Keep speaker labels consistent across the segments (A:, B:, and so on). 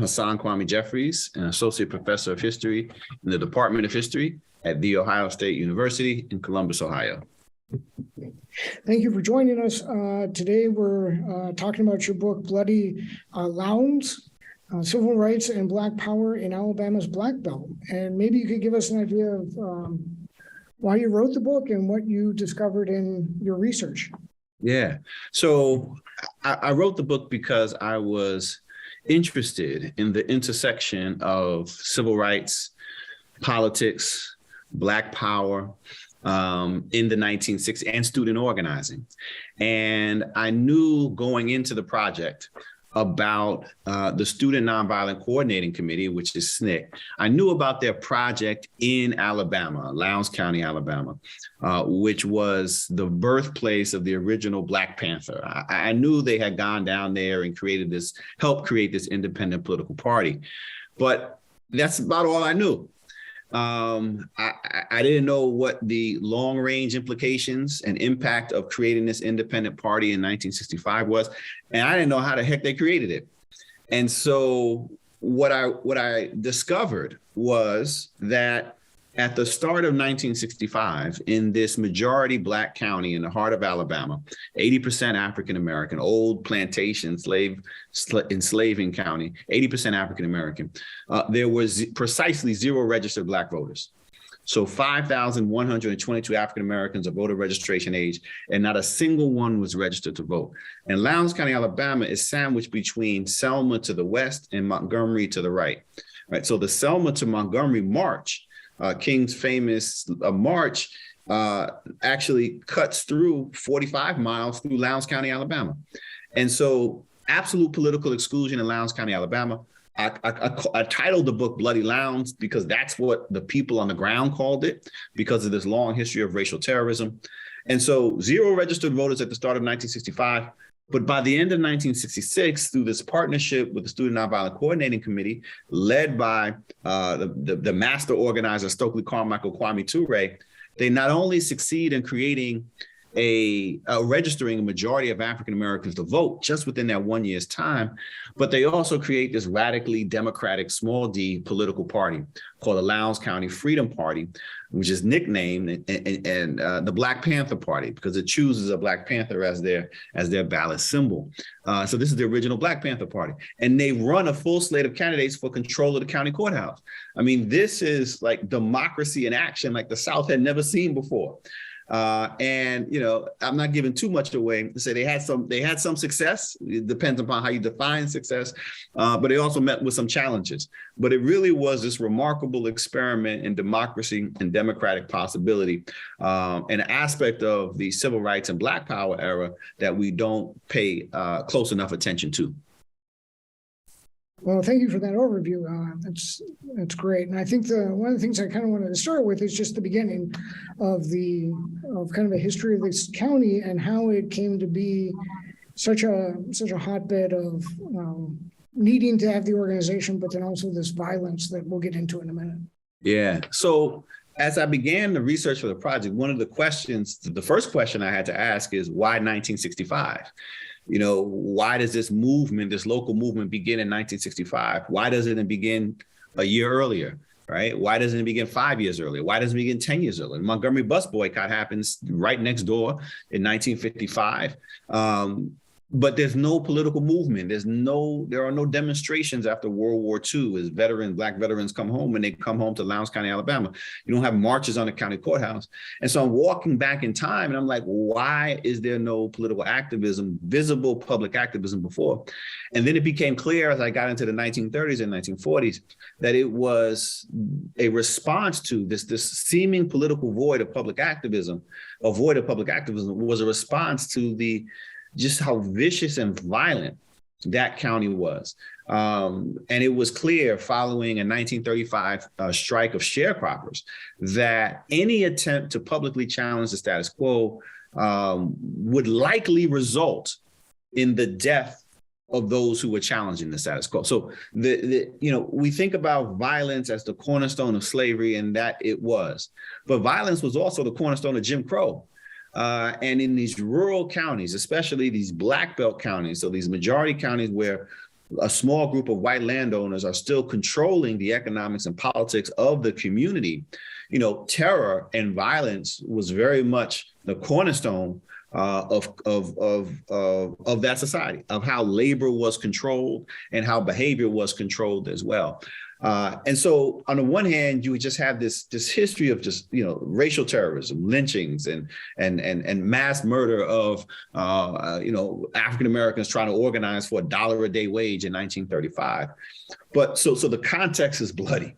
A: Hasan Kwame Jeffries, an associate professor of history in the Department of History at The Ohio State University in Columbus, Ohio.
B: Thank you for joining us. Today we're talking about your book, Bloody Lowndes, Civil Rights and Black Power in Alabama's Black Belt. And maybe you could give us an idea of why you wrote the book and what you discovered in your research.
A: Yeah, so I wrote the book because I was interested in the intersection of civil rights, politics, Black power in the 1960s and student organizing. And I knew going into the project about the Student Nonviolent Coordinating Committee, which is SNCC. I knew about their project in Alabama, Lowndes County, Alabama, which was the birthplace of the original Black Panther. I knew they had gone down there and helped create this independent political party. But that's about all I knew. I didn't know what the long-range implications and impact of creating this independent party in 1965 was, and I didn't know how the heck they created it. And so what I discovered was that at the start of 1965, in this majority Black county in the heart of Alabama, 80% African-American, old plantation enslaving county, 80% African-American, there was precisely 0 registered Black voters. So 5,122 African-Americans of voter registration age, and not a single one was registered to vote. And Lowndes County, Alabama is sandwiched between Selma to the west and Montgomery to the right. Right. So the Selma to Montgomery march, King's famous march, actually cuts through 45 miles through Lowndes County, Alabama. And so absolute political exclusion in Lowndes County, Alabama. I titled the book Bloody Lowndes because that's what the people on the ground called it, because of this long history of racial terrorism. And so 0 registered voters at the start of 1965. But by the end of 1966, through this partnership with the Student Nonviolent Coordinating Committee, led by the master organizer, Stokely Carmichael Kwame Ture, they not only succeed in creating registering a majority of African Americans to vote just within that 1 year's time, but they also create this radically democratic small d political party called the Lowndes County Freedom Party, which is nicknamed and the Black Panther Party because it chooses a Black Panther as their ballot symbol. So this is the original Black Panther Party, and they run a full slate of candidates for control of the county courthouse. I mean, this is like democracy in action, like the South had never seen before. And, you know, I'm not giving too much away to say they had some success. It depends upon how you define success, but they also met with some challenges. But it really was this remarkable experiment in democracy and democratic possibility, an aspect of the civil rights and Black power era that we don't pay close enough attention to.
B: Well, thank you for that overview. That's great, and I think one of the things I kind of wanted to start with is just the beginning of kind of a history of this county and how it came to be such a hotbed of needing to have the organization, but then also this violence that we'll get into in a minute. Yeah.
A: So as I began the research for the project, one of the first question I had to ask is why 1965? You know, why does this local movement begin in 1965? Why doesn't it begin a year earlier, right? Why doesn't it begin 5 years earlier? Why doesn't it begin 10 years earlier? The Montgomery bus boycott happens right next door in 1955. But there's no political movement. There are no demonstrations after World War II as Black veterans come home, and they come home to Lowndes County, Alabama. You don't have marches on the county courthouse. And so I'm walking back in time and I'm like, why is there no political activism, visible public activism before? And then it became clear as I got into the 1930s and 1940s that it was a response to this seeming political void of public activism. Was a response to just how vicious and violent that county was. And it was clear following a 1935 strike of sharecroppers that any attempt to publicly challenge the status quo would likely result in the death of those who were challenging the status quo. So we think about violence as the cornerstone of slavery, and that it was. But violence was also the cornerstone of Jim Crow. And in these rural counties, especially these Black Belt counties, so these majority counties where a small group of white landowners are still controlling the economics and politics of the community, terror and violence was very much the cornerstone of that society, of how labor was controlled and how behavior was controlled as well. And so on the one hand, you would just have this history of just, racial terrorism, lynchings and mass murder of, African Americans trying to organize for $1 a day wage in 1935. But so the context is bloody.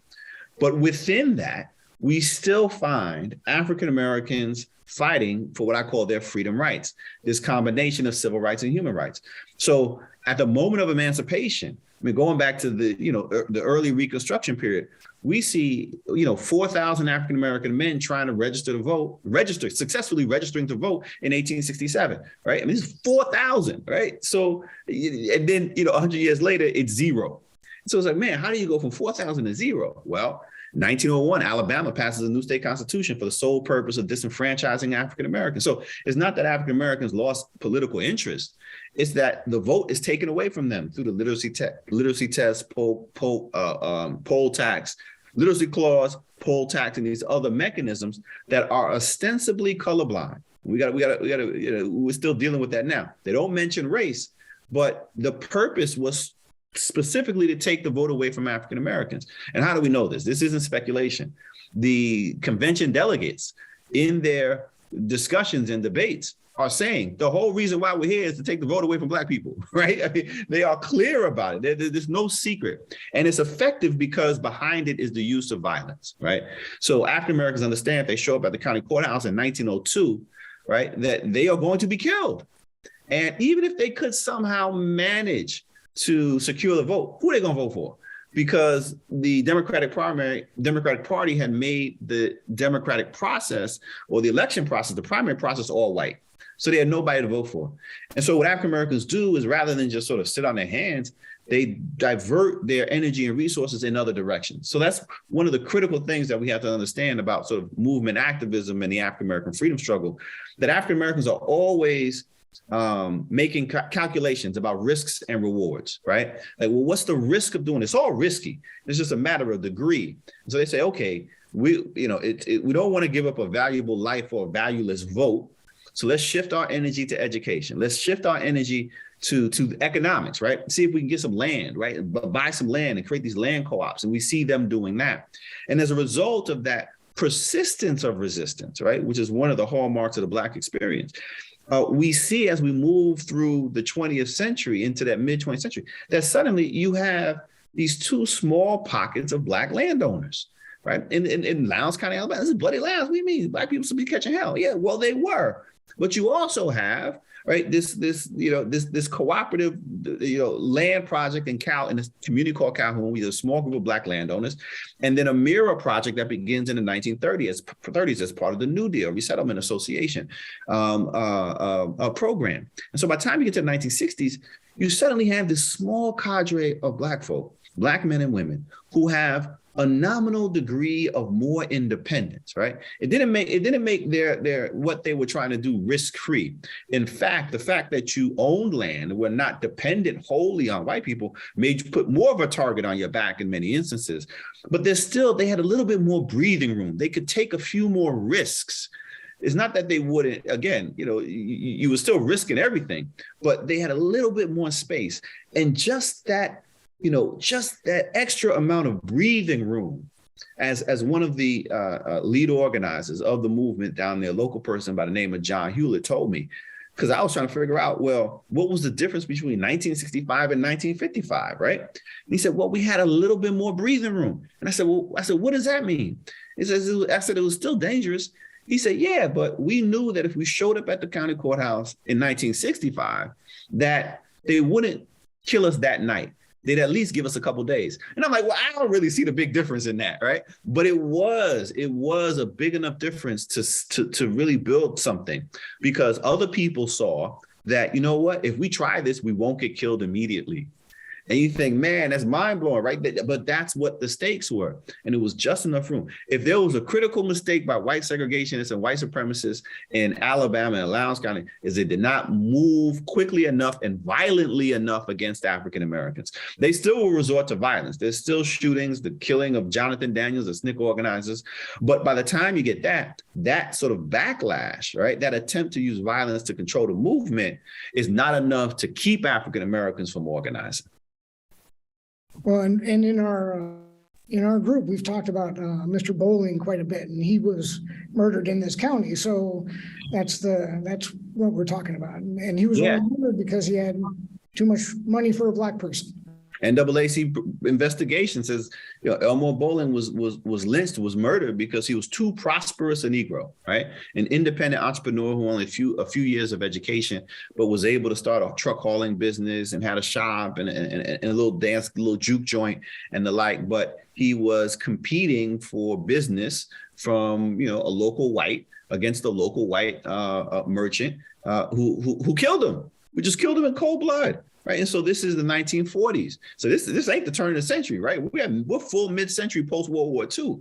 A: But within that, we still find African Americans fighting for what I call their freedom rights, this combination of civil rights and human rights. So at the moment of emancipation, going back to the early Reconstruction period, we see, 4,000 African American men trying to successfully registering to vote in 1867, right? I mean, it's 4,000, right? So, and then, 100 years later, it's zero. So it's like, man, how do you go from 4,000 to zero? Well, 1901, Alabama passes a new state constitution for the sole purpose of disenfranchising African Americans. So it's not that African Americans lost political interest. It's that the vote is taken away from them through the literacy test, poll tax, literacy clause, poll tax, and these other mechanisms that are ostensibly colorblind. We're still dealing with that now. They don't mention race, but the purpose was specifically to take the vote away from African Americans. And how do we know this? This isn't speculation. The convention delegates in their discussions and debates are saying the whole reason why we're here is to take the vote away from Black people, right? I mean, they are clear about it. There's no secret. And it's effective because behind it is the use of violence, right? So African Americans understand if they show up at the county courthouse in 1902, right, that they are going to be killed. And even if they could somehow manage to secure the vote, who are they going to vote for? Because the Democratic Party had made the democratic process or the election process, the primary process, all white. So they had nobody to vote for. And so what African Americans do is rather than just sort of sit on their hands, they divert their energy and resources in other directions. So that's one of the critical things that we have to understand about sort of movement activism and the African American freedom struggle, that African Americans are always making calculations about risks and rewards, right? Like, well, what's the risk of doing this? It's all risky. It's just a matter of degree. And so they say, okay, we don't want to give up a valuable life or a valueless vote. So let's shift our energy to education. Let's shift our energy to economics, right? See if we can get some land, right? Buy some land and create these land co-ops. And we see them doing that. And as a result of that persistence of resistance, right, which is one of the hallmarks of the Black experience, we see as we move through the 20th century into that mid-20th century, that suddenly you have these two small pockets of Black landowners, right? In Lowndes County, Alabama. This is Bloody Lowndes. What do you mean? Black people should be catching hell. Yeah, well, they were. But you also have, right, this cooperative, land project in a community called Calhoun. We have a small group of Black landowners, and then a mirror project that begins in the 1930s as part of the New Deal Resettlement Association program. And so by the time you get to the 1960s, you suddenly have this small cadre of Black folk, Black men and women, who have a nominal degree of more independence, right? It didn't make their what they were trying to do risk-free. In fact, the fact that you owned land and were not dependent wholly on white people made you put more of a target on your back in many instances. But they had a little bit more breathing room. They could take a few more risks. It's not that they wouldn't, again, you were still risking everything, but they had a little bit more space. And just that extra amount of breathing room, as one of the lead organizers of the movement down there, a local person by the name of John Hewlett told me, because I was trying to figure out, well, what was the difference between 1965 and 1955, right? And he said, well, we had a little bit more breathing room. And I said, what does that mean? I said, it was still dangerous. He said, yeah, but we knew that if we showed up at the county courthouse in 1965, that they wouldn't kill us that night. They'd at least give us a couple of days. And I'm like, well, I don't really see the big difference in that, right? But it was a big enough difference to really build something, because other people saw that, you know what, if we try this, we won't get killed immediately. And you think, man, that's mind blowing, right? But that's what the stakes were. And it was just enough room. If there was a critical mistake by white segregationists and white supremacists in Alabama and Lowndes County, is it did not move quickly enough and violently enough against African Americans. They still will resort to violence. There's still shootings, the killing of Jonathan Daniels, the SNCC organizers. But by the time you get that sort of backlash, right, that attempt to use violence to control the movement is not enough to keep African Americans from organizing.
B: Well, and in our group, we've talked about Mr. Bowling quite a bit, and he was murdered in this county. So that's what we're talking about. And he was only murdered because he had too much money for a Black person.
A: NAACP investigation says, Elmore Bowling was lynched, was murdered because he was too prosperous a Negro, right? An independent entrepreneur who only a few years of education, but was able to start a truck hauling business and had a shop and a little juke joint and the like. But he was competing for business from, a local white against a local white merchant who killed him. We just killed him in cold blood. Right. And so this is the 1940s. So this ain't the turn of the century. Right. We're full mid-century post-World War II.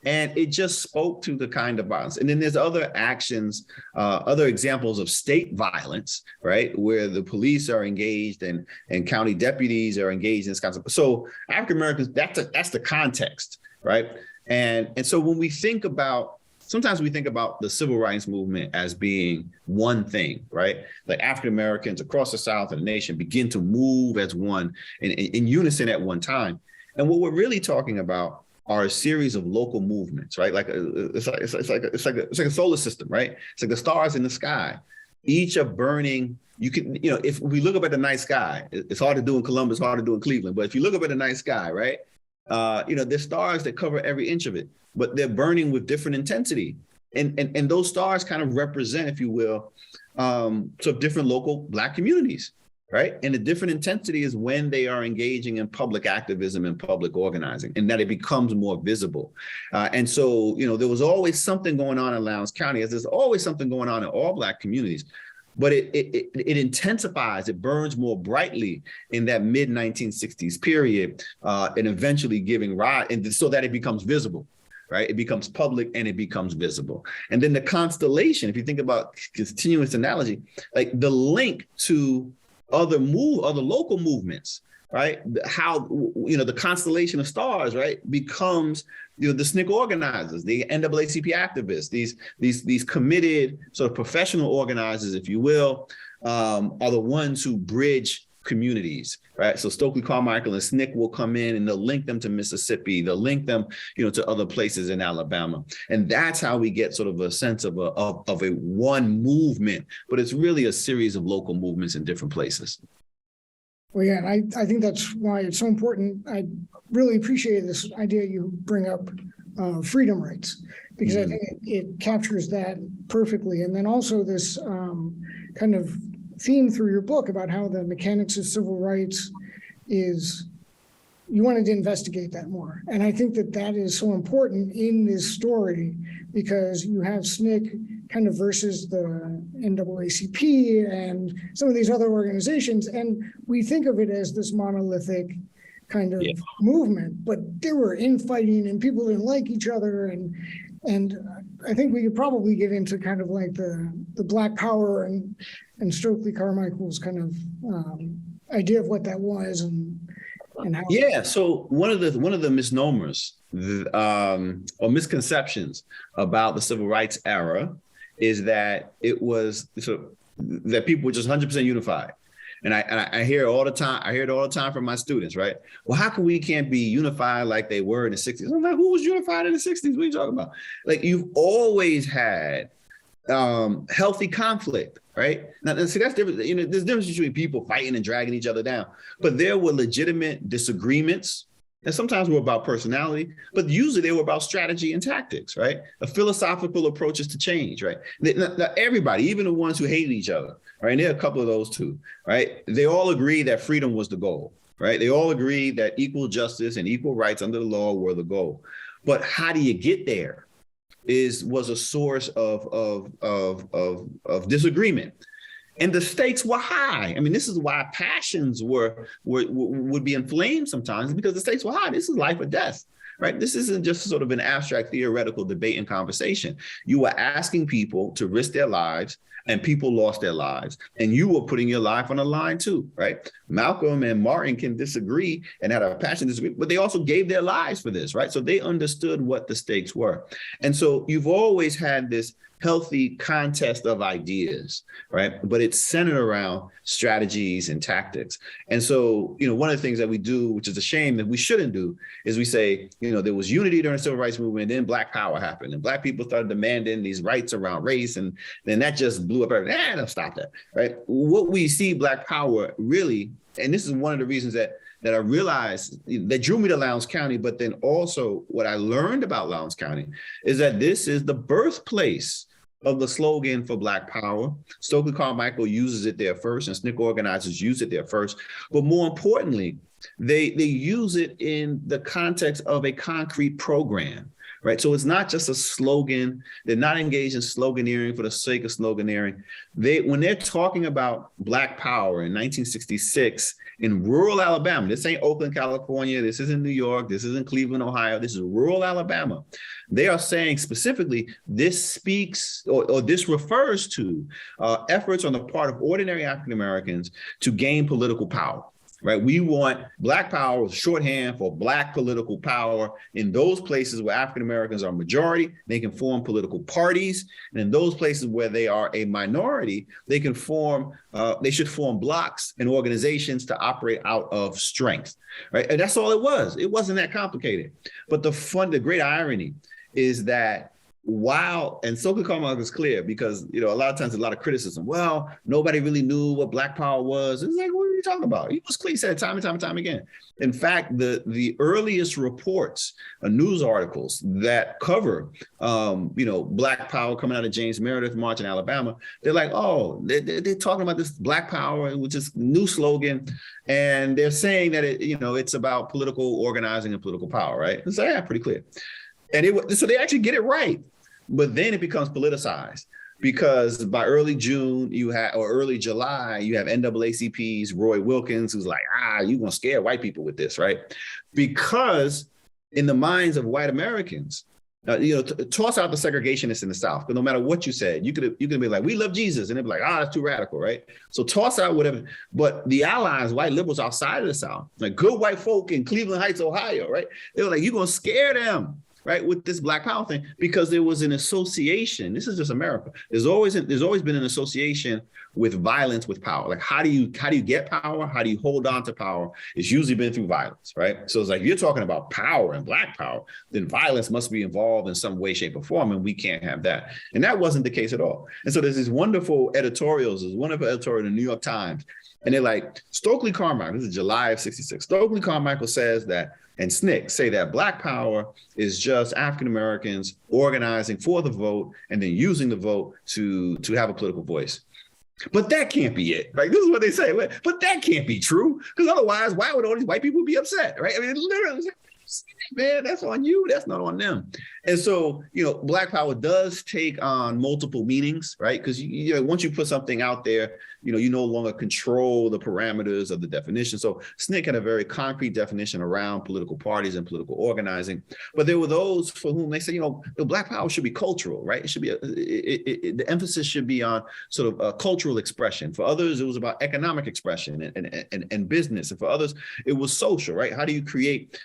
A: And it just spoke to the kind of violence. And then there's other actions, other examples of state violence, right, where the police are engaged and county deputies are engaged in this kind of. So African Americans, that's the context. Right. And so when we think about, sometimes we think about the civil rights movement as being one thing, right? Like African Americans across the South and the nation begin to move as one in unison at one time. And what we're really talking about are a series of local movements, right? It's like a solar system, right? It's like the stars in the sky. Each are burning. You can, if we look up at the night sky, it's hard to do in Columbus, hard to do in Cleveland. But if you look up at the night sky, right? There's stars that cover every inch of it, but they're burning with different intensity. And those stars kind of represent, if you will, sort of different local Black communities, right? And the different intensity is when they are engaging in public activism and public organizing, and that it becomes more visible. And so, there was always something going on in Lowndes County, as there's always something going on in all Black communities. But it intensifies, it burns more brightly in that mid-1960s period, and eventually giving rise, and so that it becomes visible, right? It becomes public and it becomes visible. And then the constellation, if you think about continuous analogy, like the link to other local movements, right? How, the constellation of stars, right, becomes, the SNCC organizers, the NAACP activists, these committed sort of professional organizers, if you will, are the ones who bridge communities, right? So Stokely Carmichael and SNCC will come in and they'll link them to Mississippi. They'll link them, to other places in Alabama. And that's how we get sort of a sense of a one movement, but it's really a series of local movements in different places.
B: Well, yeah, and I think that's why it's so important. I really appreciate this idea you bring up, freedom rights, because I think it captures that perfectly. And then also this kind of theme through your book about how the mechanics of civil rights is, you wanted to investigate that more. And I think that is so important in this story, because you have SNCC kind of versus the NAACP and some of these other organizations. And we think of it as this monolithic kind of movement, but there were infighting and people didn't like each other. And I think we could probably get into kind of like the Black Power and Stokely Carmichael's kind of idea of what that was and how.
A: Yeah. So one of the misnomers or misconceptions about the civil rights era is that it was that people were just 100% unified. And I hear it all the time. I hear it all the time from my students, right? Well, how come we can't be unified like they were in the 60s? I'm like, who was unified in the 60s? What are you talking about? Like, you've always had healthy conflict, right? Now, see, that's different. There's a difference between people fighting and dragging each other down. But there were legitimate disagreements. And sometimes were about personality, but usually they were about strategy and tactics, right? A philosophical approaches to change, right? Now, everybody, even the ones who hated each other, right? And there are a couple of those too, right? They all agree that freedom was the goal, right? They all agree that equal justice and equal rights under the law were the goal. But how do you get there was a source of disagreement. And the stakes were high. I mean, this is why passions would be inflamed sometimes, because the stakes were high. This is life or death, right? This isn't just sort of an abstract theoretical debate and conversation. You were asking people to risk their lives, and people lost their lives. And you were putting your life on the line too, right? Malcolm and Martin can disagree and had a passionate disagreement, but they also gave their lives for this, right? So they understood what the stakes were. And so you've always had this healthy contest of ideas, right? But it's centered around strategies and tactics. And so, one of the things that we do, which is a shame that we shouldn't do, is we say, there was unity during the civil rights movement, and then Black power happened, and Black people started demanding these rights around race, and then that just blew up everything. No, stop that, right? What we see Black power really, and this is one of the reasons that I realized that drew me to Lowndes County, but then also what I learned about Lowndes County is that this is the birthplace of the slogan for Black power. Stokely Carmichael uses it there first, and SNCC organizers use it there first. But more importantly, they use it in the context of a concrete program, right? So it's not just a slogan. They're not engaged in sloganeering for the sake of sloganeering. When they're talking about Black power in 1966 in rural Alabama, this ain't Oakland, California, this isn't New York, this isn't Cleveland, Ohio, this is rural Alabama. They are saying specifically this speaks or this refers to efforts on the part of ordinary African Americans to gain political power. Right, we want Black power, shorthand for Black political power in those places where African Americans are majority. They can form political parties, and in those places where they are a minority, they can form. They should form blocks and organizations to operate out of strength. Right, and that's all it was. It wasn't that complicated. But the great irony is that and Stokely Carmichael is clear, because a lot of times a lot of criticism. Well, nobody really knew what Black power was. It's like, what are you talking about? He was clear, said time and time and time again. In fact, the earliest reports, news articles that cover, Black power coming out of James Meredith March in Alabama, they're like, they're talking about this Black power, which is new slogan, and they're saying that it's about political organizing and political power, right? So yeah, pretty clear. And so they actually get it right. But then it becomes politicized, because by early June or early July, you have NAACP's Roy Wilkins, who's like, you're going to scare white people with this, right? Because in the minds of white Americans, toss out the segregationists in the South, because no matter what you said, you could be like, we love Jesus, and they'd be like, that's too radical, right? So toss out whatever. But the allies, white liberals outside of the South, like good white folk in Cleveland Heights, Ohio, right? They were like, you're going to scare them, right, with this Black power thing, because there was an association. This is just America. There's always been an association with violence with power. Like, how do you get power? How do you hold on to power? It's usually been through violence, right? So it's like, if you're talking about power and Black power, then violence must be involved in some way, shape, or form, and we can't have that. And that wasn't the case at all. And so there's these wonderful editorials. There's one editorial in the New York Times, and they're like, Stokely Carmichael, this is July of '66. Stokely Carmichael says that, and SNCC say that Black power is just African Americans organizing for the vote and then using the vote to have a political voice. But that can't be it, right? This is what they say. But that can't be true, because otherwise, why would all these white people be upset, right? I mean, literally, man, that's on you. That's not on them. And so, Black power does take on multiple meanings, right? Because once you put something out there, you no longer control the parameters of the definition. So SNCC had a very concrete definition around political parties and political organizing. But there were those for whom they say, the Black power should be cultural, right? It should be the emphasis should be on sort of a cultural expression. For others, it was about economic expression and business. And for others, it was social, right? How do you create,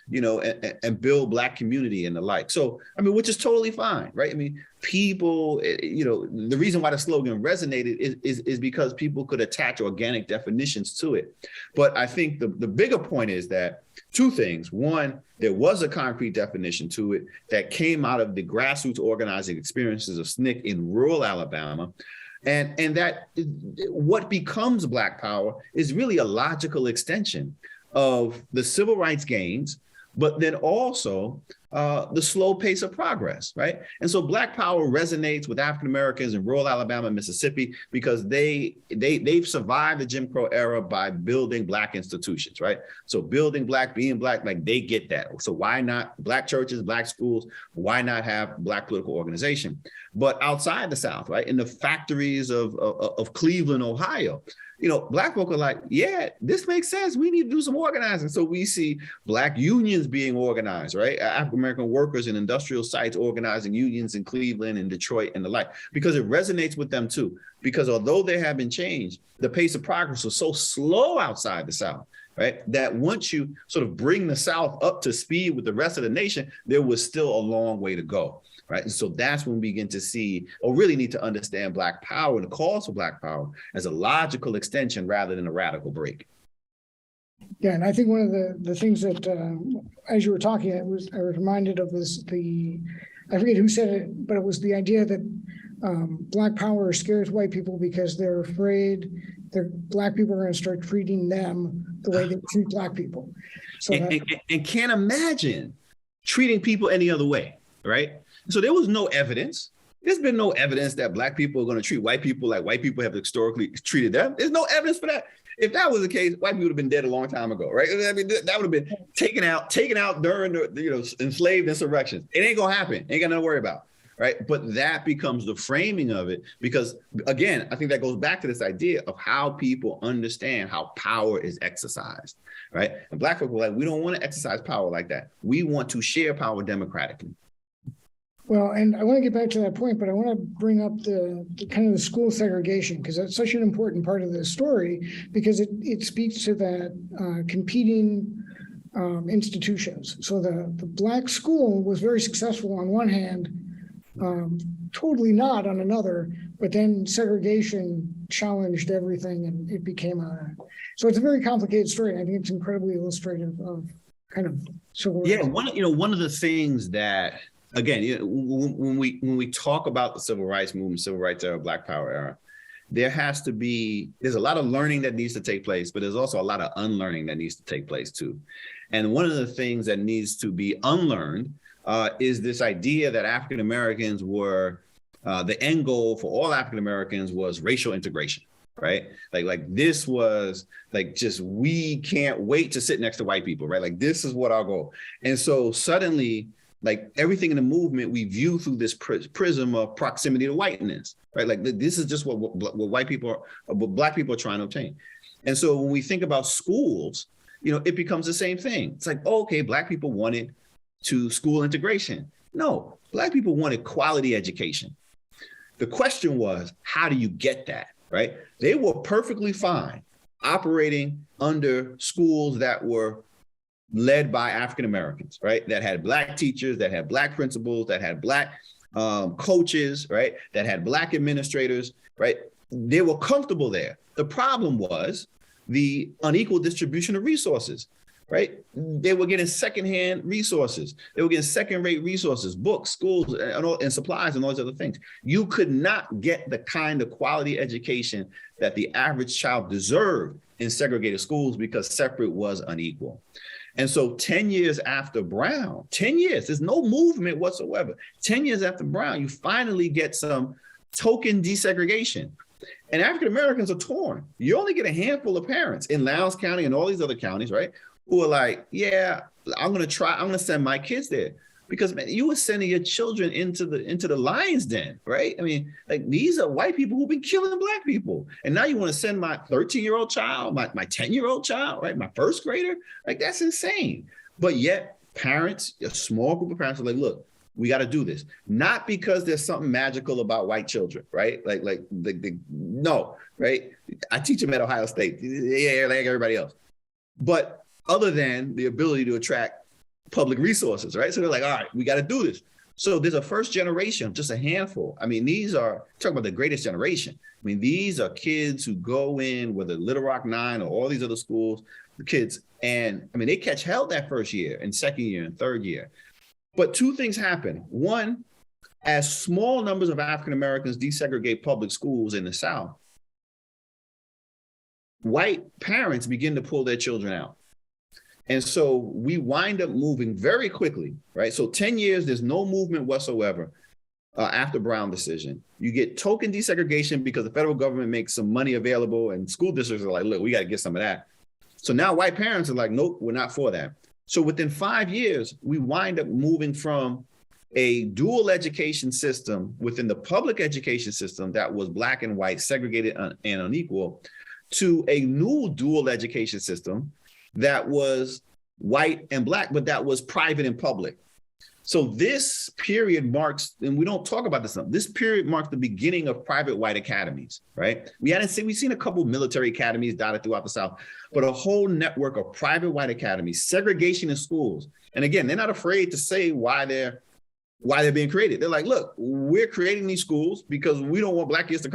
A: and build Black community and the like? So, I mean, which is totally fine, right? I mean, people, the reason why the slogan resonated is because people could attach organic definitions to it. But I think the bigger point is that two things. One, there was a concrete definition to it that came out of the grassroots organizing experiences of SNCC in rural Alabama. And that what becomes Black power is really a logical extension of the civil rights gains, but then also the slow pace of progress, right? And so Black power resonates with African Americans in rural Alabama and Mississippi because they've survived the Jim Crow era by building Black institutions, right? So building Black, being Black, like they get that. So why not Black churches, Black schools? Why not have Black political organization? But outside the South, right, in the factories of Cleveland, Ohio, Black folk are like, yeah, this makes sense. We need to do some organizing. So we see Black unions being organized, right? African-American workers in industrial sites organizing unions in Cleveland and Detroit and the like, because it resonates with them too. Because although there have been change, the pace of progress was so slow outside the South, right? That once you sort of bring the South up to speed with the rest of the nation, there was still a long way to go. Right. And so that's when we begin to see, or really need to understand Black power and the cause for Black power as a logical extension rather than a radical break.
B: Yeah, and I think one of the things that, as you were talking, I was reminded of I forget who said it, but it was the idea that Black power scares white people because they're afraid that Black people are going to start treating them the way they treat Black people. So
A: and can't imagine treating people any other way, right? So there was no evidence. There's been no evidence that Black people are going to treat white people like white people have historically treated them. There's no evidence for that. If that was the case, white people would have been dead a long time ago, right? I mean, that would have been taken out during the enslaved insurrections. It ain't gonna happen. Ain't got nothing to worry about, right? But that becomes the framing of it because, again, I think that goes back to this idea of how people understand how power is exercised, right? And Black people are like, we don't want to exercise power like that. We want to share power democratically.
B: Well, and I want to get back to that point, but I want to bring up the kind of the school segregation, because that's such an important part of the story, because it speaks to that competing institutions. So the Black school was very successful on one hand, totally not on another, but then segregation challenged everything and it became so it's a very complicated story. I think it's incredibly illustrative of kind of civil rights.
A: Yeah, one of the things that, again, when we talk about the civil rights movement, civil rights era, Black power era, there's a lot of learning that needs to take place, but there's also a lot of unlearning that needs to take place too. And one of the things that needs to be unlearned is this idea that African Americans were, the end goal for all African Americans was racial integration, right? Like this was like, just, we can't wait to sit next to white people, right? Like this is what our goal. And so suddenly, like everything in the movement, we view through this prism of proximity to whiteness, right? Like this is just what white people are, what Black people are trying to obtain. And so when we think about schools, it becomes the same thing. It's like, okay, Black people wanted to school integration. No, Black people wanted quality education. The question was, how do you get that, right? They were perfectly fine operating under schools that were led by African Americans, right? That had Black teachers, that had Black principals, that had Black coaches, right? That had Black administrators, right? They were comfortable there. The problem was the unequal distribution of resources, right? They were getting secondhand resources. They were getting second-rate resources, books, schools, and supplies, and all those other things. You could not get the kind of quality education that the average child deserved in segregated schools because separate was unequal. And so 10 years after Brown, 10 years, there's no movement whatsoever. 10 years after Brown, you finally get some token desegregation. And African Americans are torn. You only get a handful of parents in Lowndes County and all these other counties, right, who are like, yeah, I'm going to send my kids there. Because, man, you were sending your children into the lion's den, right? I mean, like, these are white people who've been killing Black people. And now you want to send my 13-year-old child, my 10-year-old child, right? My first grader? Like, that's insane. But yet parents, a small group of parents are like, look, we got to do this. Not because there's something magical about white children, right? No, right? I teach them at Ohio State, yeah, like everybody else. But other than the ability to attract public resources, right? So they're like, all right, we got to do this. So there's a first generation, just a handful. I mean, these are, talking about the greatest generation. I mean, these are kids who go in, whether Little Rock 9 or all these other schools, the kids, and I mean, they catch hell that first year and second year and third year. But two things happen. One, as small numbers of African Americans desegregate public schools in the South, white parents begin to pull their children out. And so we wind up moving very quickly, right? So 10 years, there's no movement whatsoever after Brown decision. You get token desegregation because the federal government makes some money available and school districts are like, look, we got to get some of that. So now white parents are like, nope, we're not for that. So within 5 years, we wind up moving from a dual education system within the public education system that was black and white, segregated and unequal, to a new dual education system that was white and black, but that was private and public. So this period marks, and we don't talk about this enough, this period marks the beginning of private white academies, right? We've seen a couple of military academies dotted throughout the South, but a whole network of private white academies, segregation in schools. And again, they're not afraid to say why they're being created. They're like, look, we're creating these schools because we don't want black kids to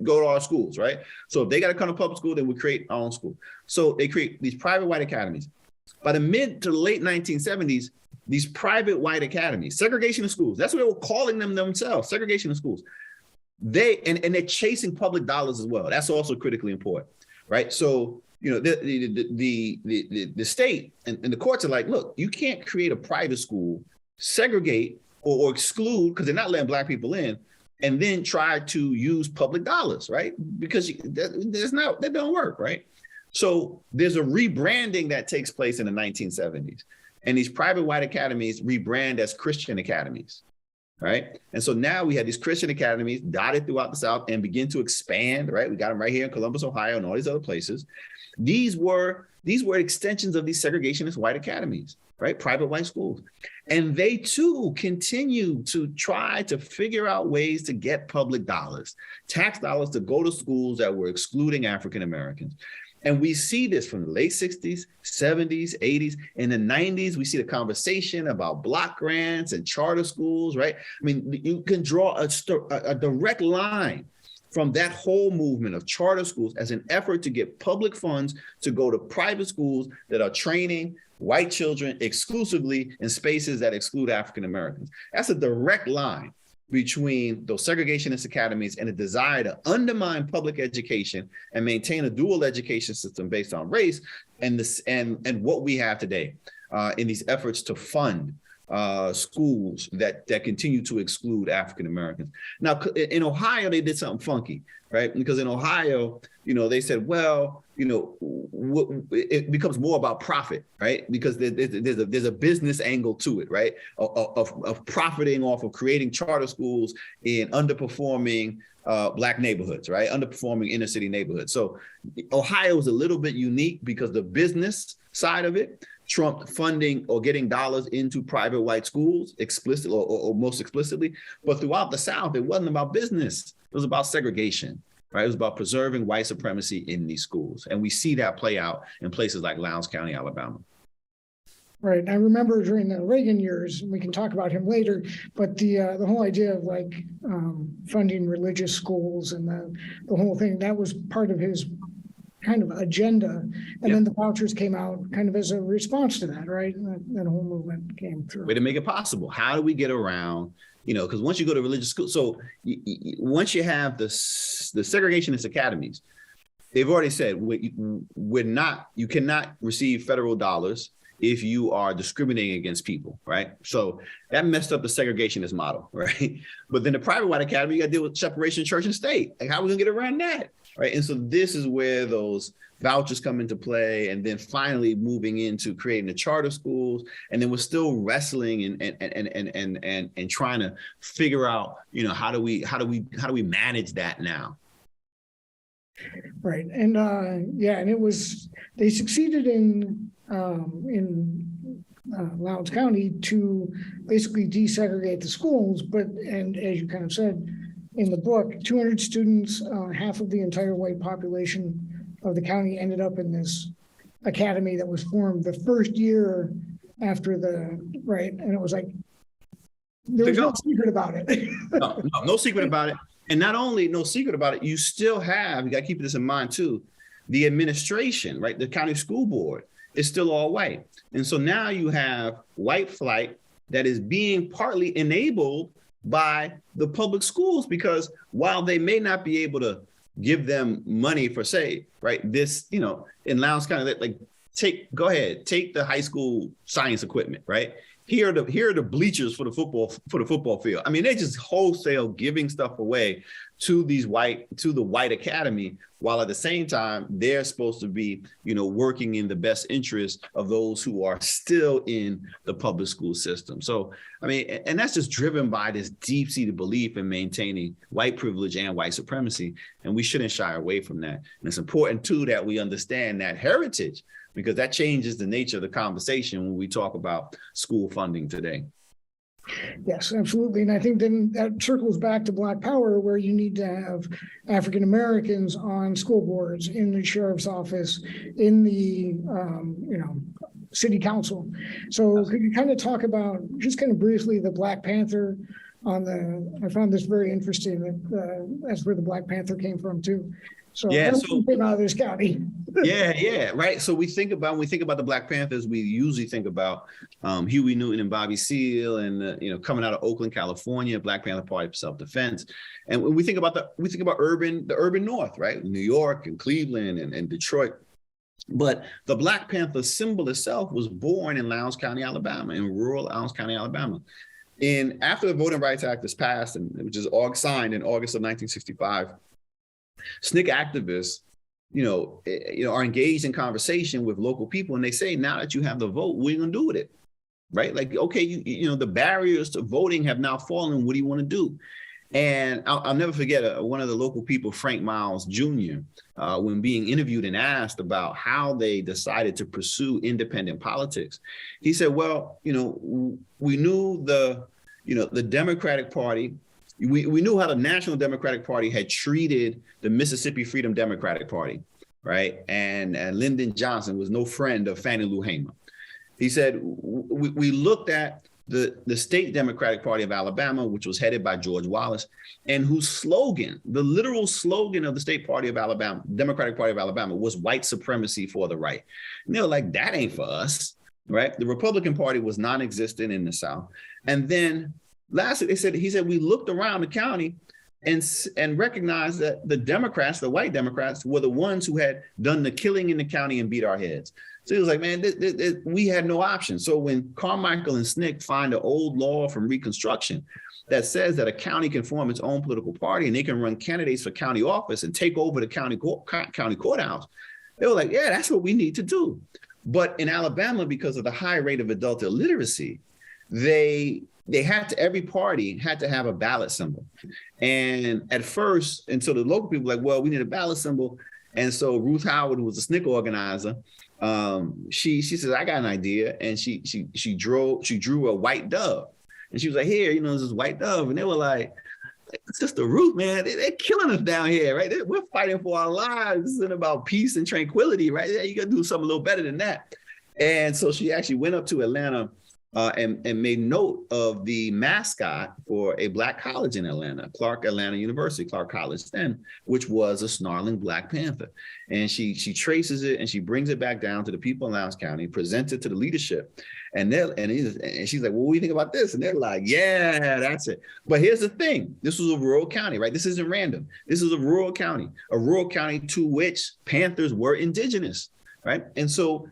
A: go to our schools, right? So if they got to come to public school, then we create our own school. So they create these private white academies. By the mid to late 1970s, these private white academies, segregation in schools, that's what they were calling them themselves, segregation in schools. They're chasing public dollars as well. That's also critically important, right? So, you know, the state and the courts are like, look, you can't create a private school, segregate or exclude, because they're not letting black people in, and then try to use public dollars, right? Because that don't work, right? So there's a rebranding that takes place in the 1970s. And these private white academies rebrand as Christian academies, right? And so now we had these Christian academies dotted throughout the South and begin to expand, right? We got them right here in Columbus, Ohio, and all these other places. These were extensions of these segregationist white academies, right? Private white schools. And they too continue to try to figure out ways to get public dollars, tax dollars to go to schools that were excluding African Americans. And we see this from the late 60s, 70s, 80s. In the 90s, we see the conversation about block grants and charter schools, right? I mean, you can draw a direct line from that whole movement of charter schools as an effort to get public funds to go to private schools that are training white children exclusively in spaces that exclude African Americans. That's a direct line between those segregationist academies and a desire to undermine public education and maintain a dual education system based on race and what we have today in these efforts to fund schools that continue to exclude African Americans. Now, in Ohio, they did something funky, right? Because in Ohio, you know, they said, well, you know, it becomes more about profit, right? Because there's a business angle to it, right? Of profiting off of creating charter schools in underperforming black neighborhoods, right? Underperforming inner city neighborhoods. So Ohio is a little bit unique because the business side of it trumped funding or getting dollars into private white schools explicitly or most explicitly. But throughout the South, it wasn't about business. It was about segregation, right? It was about preserving white supremacy in these schools. And we see that play out in places like Lowndes County, Alabama.
B: Right. And I remember during the Reagan years, we can talk about him later, but the whole idea of like funding religious schools and the whole thing, that was part of his kind of agenda. And then the vouchers came out kind of as a response to that, right? And that whole movement came through.
A: Way to make it possible. How do we get around, you know, because once you go to religious school, so once you have the segregationist academies, they've already said you cannot receive federal dollars if you are discriminating against people, right? So that messed up the segregationist model, right? But then the private white academy, you got to deal with separation of church and state. Like, how are we gonna get around that, right? And so this is where those vouchers come into play, and then finally moving into creating the charter schools, and then we're still wrestling and trying to figure out, you know, how do we manage that now?
B: Right, and and it was, they succeeded in Lowndes County to basically desegregate the schools, and as you kind of said in the book, 200 students, half of the entire white population of the county ended up in this academy that was formed the first year after and it was like, there was no secret about it.
A: No secret about it. And not only no secret about it, you got to keep this in mind too, the administration, right? The county school board is still all white. And so now you have white flight that is being partly enabled by the public schools, because while they may not be able to give them money for, say, right, this, you know, in Lowndes County, like go ahead, take the high school science equipment, right? Here are the bleachers for the football field. I mean, they just wholesale giving stuff away to the white academy, while at the same time they're supposed to be, working in the best interest of those who are still in the public school system. So, I mean, and that's just driven by this deep-seated belief in maintaining white privilege and white supremacy, and we shouldn't shy away from that. And it's important too that we understand that heritage, because that changes the nature of the conversation when we talk about school funding today.
B: Yes, absolutely. And I think then that circles back to Black Power, where you need to have African Americans on school boards, in the sheriff's office, in the, city council. So could you kind of talk about, just kind of briefly, the Black Panther I found this very interesting, that that's where the Black Panther came from too. So
A: yeah,
B: came out of this county.
A: yeah, right. So when we think about the Black Panthers, we usually think about Huey Newton and Bobby Seale, and coming out of Oakland, California, Black Panther Party for Self-Defense. And when we think about the urban North, right? New York and Cleveland and Detroit. But the Black Panther symbol itself was born in Lowndes County, Alabama, in rural Lowndes County, Alabama. And after the Voting Rights Act was passed, which is signed in August of 1965, SNCC activists, are engaged in conversation with local people, and they say, now that you have the vote, what are you going to do with it? Right? Like, okay, the barriers to voting have now fallen. What do you want to do? And I'll never forget one of the local people, Frank Miles Jr., when being interviewed and asked about how they decided to pursue independent politics. He said, well, we knew the Democratic Party. We knew how the National Democratic Party had treated the Mississippi Freedom Democratic Party, right? And Lyndon Johnson was no friend of Fannie Lou Hamer. He said, we looked at the state Democratic Party of Alabama, which was headed by George Wallace, and whose slogan, the literal slogan of the state party of Alabama, Democratic Party of Alabama, was white supremacy for the right. And they were like, that ain't for us, right? The Republican Party was non-existent in the South. And then lastly, he said, we looked around the county and recognized that the Democrats, the white Democrats, were the ones who had done the killing in the county and beat our heads. So he was like, man, we had no option. So when Carmichael and SNCC find an old law from Reconstruction that says that a county can form its own political party and they can run candidates for county office and take over the county courthouse, they were like, yeah, that's what we need to do. But in Alabama, because of the high rate of adult illiteracy, every party had to have a ballot symbol. And at first, and so the local people were like, well, we need a ballot symbol. And so Ruth Howard, who was a SNCC organizer, she says, I got an idea. And she drew a white dove. And she was like, here, there's this white dove. And they were like, Sister Ruth, man, they're killing us down here, right? We're fighting for our lives. This isn't about peace and tranquility, right? Yeah, you got to do something a little better than that. And so she actually went up to Atlanta and made note of the mascot for a Black college in Atlanta, Clark Atlanta University, Clark College then, which was a snarling Black Panther. And she traces it and she brings it back down to the people in Lowndes County, presents it to the leadership. And she's like, well, what do you think about this? And they're like, yeah, that's it. But here's the thing. This was a rural county, right? This isn't random. This is a rural county to which Panthers were indigenous. Right. And so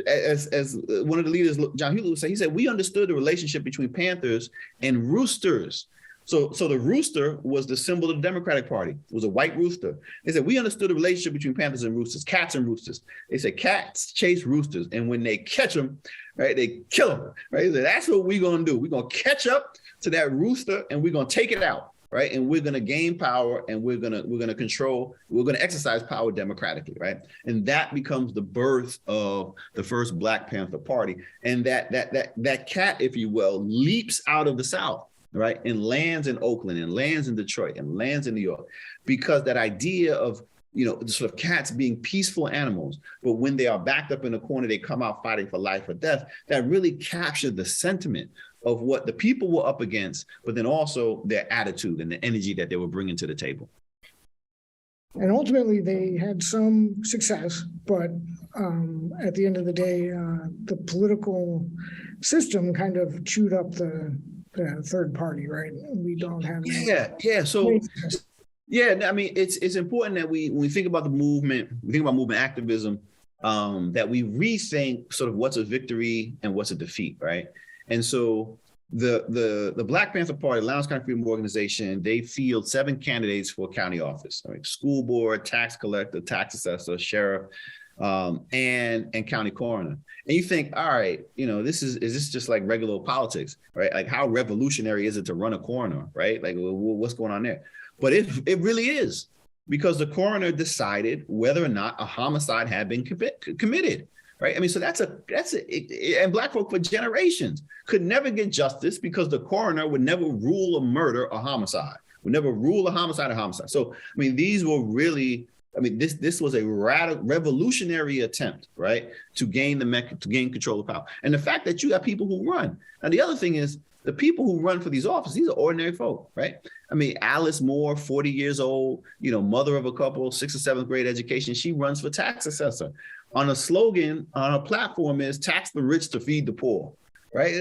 A: as one of the leaders, John Hewlett, would say, he said, we understood the relationship between Panthers and roosters. So the rooster was the symbol of the Democratic Party. It was a white rooster. They said, we understood the relationship between Panthers and roosters, cats and roosters. They said cats chase roosters. And when they catch them, right, they kill them. Right. They said, that's what we're going to do. We're going to catch up to that rooster and we're going to take it out. Right. And we're going to gain power and we're going to exercise power democratically. Right. And that becomes the birth of the first Black Panther Party. And that cat, if you will, leaps out of the South. Right. And lands in Oakland and lands in Detroit and lands in New York, because that idea of, sort of cats being peaceful animals, but when they are backed up in a corner, they come out fighting for life or death. That really captured the sentiment of what the people were up against, but then also their attitude and the energy that they were bringing to the table.
B: And ultimately, they had some success, but at the end of the day, the political system kind of chewed up the third party, right? We don't have.
A: Yeah. So, yeah, I mean, it's important that when we think about the movement, we think about movement activism. that we rethink sort of what's a victory and what's a defeat, right? And so the Black Panther Party, Lowndes County Freedom Organization, they field 7 candidates for county office, right? School board, tax collector, tax assessor, sheriff, and county coroner. And you think, all right, is this just like regular politics, right? Like, how revolutionary is it to run a coroner, right? Like, what's going on there? But it really is, because the coroner decided whether or not a homicide had been committed, right? I mean, so and Black folk for generations could never get justice because the coroner would never rule a murder a homicide, would never rule a homicide a homicide. So, I mean, these were really, this was a revolutionary attempt, right, to gain control of power. And the fact that you have people who run. Now, the other thing is, the people who run for these offices, these are ordinary folk, right? I mean, Alice Moore, 40 years old, mother of a couple, 6th or 7th grade education, she runs for tax assessor. On a slogan, on a platform is tax the rich to feed the poor, right?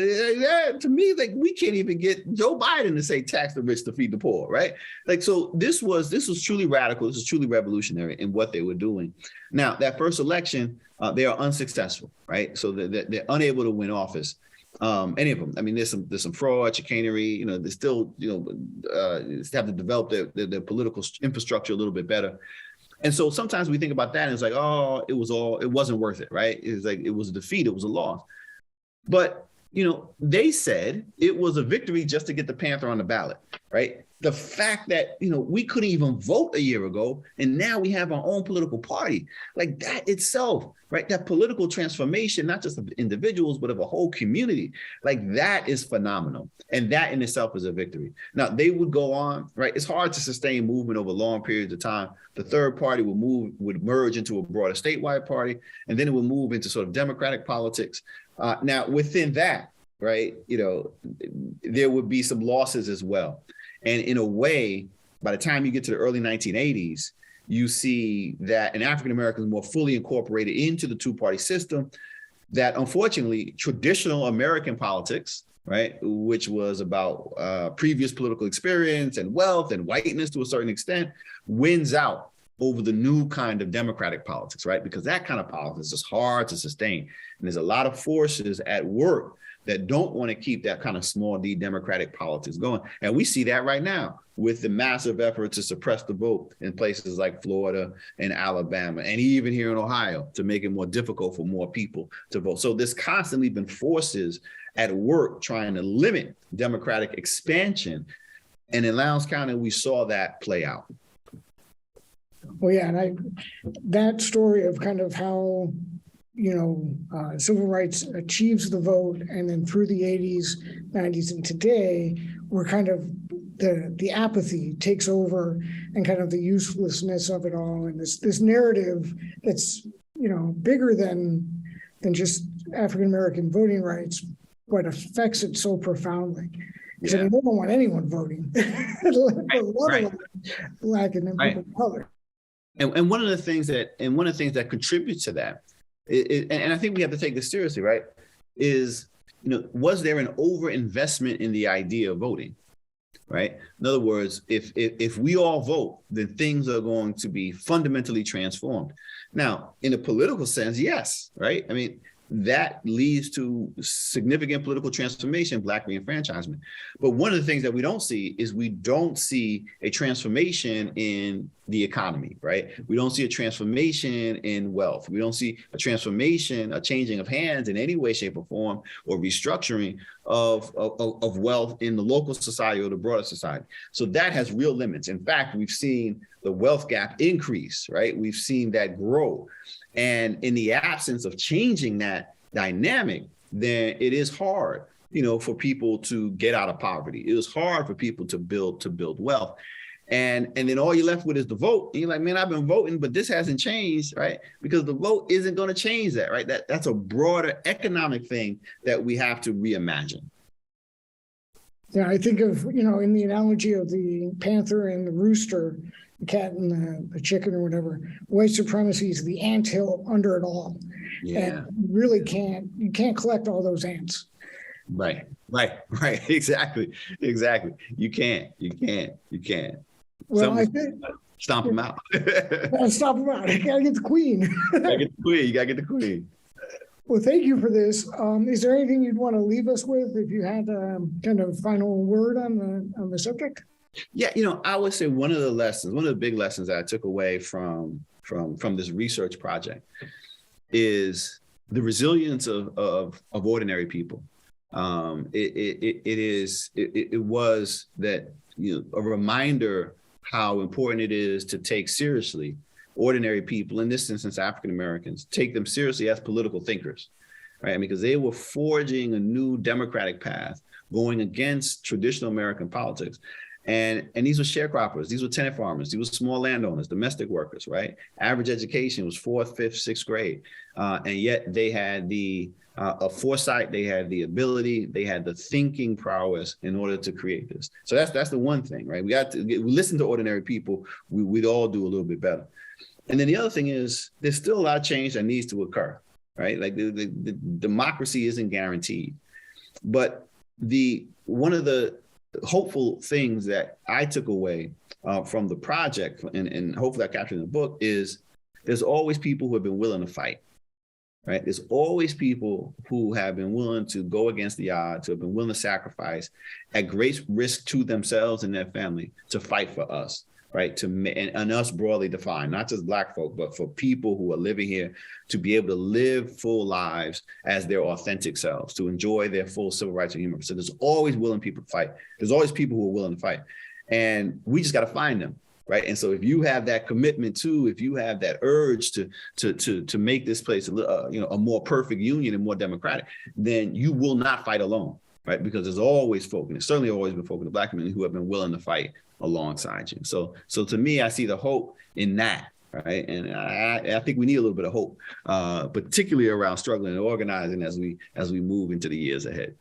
A: To me, like, we can't even get Joe Biden to say tax the rich to feed the poor, right? Like, so this was truly radical. This was truly revolutionary in what they were doing. Now, that first election, they are unsuccessful, right? So they're unable to win office. Any of them. I mean, there's some fraud, chicanery. They still, have to develop their political infrastructure a little bit better. And so sometimes we think about that and it's like, oh, it wasn't worth it, right? It's like, it was a defeat, it was a loss. But, they said it was a victory just to get the Panther on the ballot, right? The fact that, we couldn't even vote a year ago, and now we have our own political party, like that itself, right? That political transformation, not just of individuals, but of a whole community, like that is phenomenal. And that in itself is a victory. Now, they would go on, right? It's hard to sustain movement over long periods of time. The third party would merge into a broader statewide party, and then it would move into sort of democratic politics. Now, within that, right, there would be some losses as well. And in a way, by the time you get to the early 1980s, you see that an African American is more fully incorporated into the two-party system, that unfortunately traditional American politics, right, which was about previous political experience and wealth and whiteness to a certain extent, wins out over the new kind of democratic politics, right? Because that kind of politics is hard to sustain. And there's a lot of forces at work that don't want to keep that kind of small d democratic politics going. And we see that right now with the massive effort to suppress the vote in places like Florida and Alabama, and even here in Ohio, to make it more difficult for more people to vote. So there's constantly been forces at work trying to limit democratic expansion. And in Lowndes County, we saw that play out.
B: Well, yeah, and that story of kind of how, civil rights achieves the vote, and then through the 80s, 90s, and today, we're kind of the apathy takes over, and kind of the uselessness of it all, and this narrative that's bigger than just African American voting rights, but affects it so profoundly. Because I mean, we don't want anyone voting, right. Black and people of color.
A: And one of the things that contributes to that, and I think we have to take this seriously, right, is, was there an overinvestment in the idea of voting, right? In other words, if we all vote, then things are going to be fundamentally transformed. Now, in a political sense, yes, right? I mean, that leads to significant political transformation, Black reenfranchisement. But one of the things that we don't see is we don't see a transformation in the economy, right? We don't see a transformation in wealth. We don't see a transformation, a changing of hands in any way, shape, or form, or restructuring of wealth in the local society or the broader society. So that has real limits. In fact, we've seen the wealth gap increase, right? We've seen that grow. And in the absence of changing that dynamic, then it is hard, for people to get out of poverty. It is hard for people to build wealth. And then all you're left with is the vote. And you're like, man, I've been voting, but this hasn't changed, right? Because the vote isn't going to change that, right? That's a broader economic thing that we have to reimagine.
B: Yeah, I think of, in the analogy of the panther and the rooster, the cat and the chicken or whatever, white supremacy is the anthill under it all. Yeah. And you can't collect all those ants.
A: Right. Exactly. You can't.
B: Well, I think
A: Stomp them out.
B: Gotta stop them out. I gotta get the queen.
A: You gotta get the queen. You gotta get the queen.
B: Well, thank you for this. Is there anything you'd want to leave us with if you had a kind of final word on the subject?
A: Yeah, I would say one of the big lessons that I took away from this research project is the resilience of ordinary people. It was that a reminder how important it is to take seriously ordinary people, in this instance African Americans, take them seriously as political thinkers, right? Because they were forging a new democratic path, going against traditional American politics. And these were sharecroppers, these were tenant farmers, these were small landowners, domestic workers, right? Average education was 4th, 5th, 6th grade. And yet they had the foresight, they had the ability, they had the thinking prowess in order to create this. So that's the one thing, right? We listen to ordinary people, we'd all do a little bit better. And then the other thing is there's still a lot of change that needs to occur, right? Like the democracy isn't guaranteed. But one of the hopeful things that I took away from the project, and hopefully I captured in the book, is there's always people who have been willing to fight, right? There's always people who have been willing to go against the odds, who have been willing to sacrifice at great risk to themselves and their family to fight for us, right? And us broadly defined, not just Black folk, but for people who are living here to be able to live full lives as their authentic selves, to enjoy their full civil rights and human rights. So there's always willing people to fight. There's always people who are willing to fight. And we just got to find them, right? And so if you have that commitment if you have that urge to make this place a more perfect union and more democratic, then you will not fight alone, right? Because there's always folk, and there's certainly always been folk in the Black community who have been willing to fight alongside you. So to me, I see the hope in that, right? And I think we need a little bit of hope, particularly around struggling and organizing as we move into the years ahead.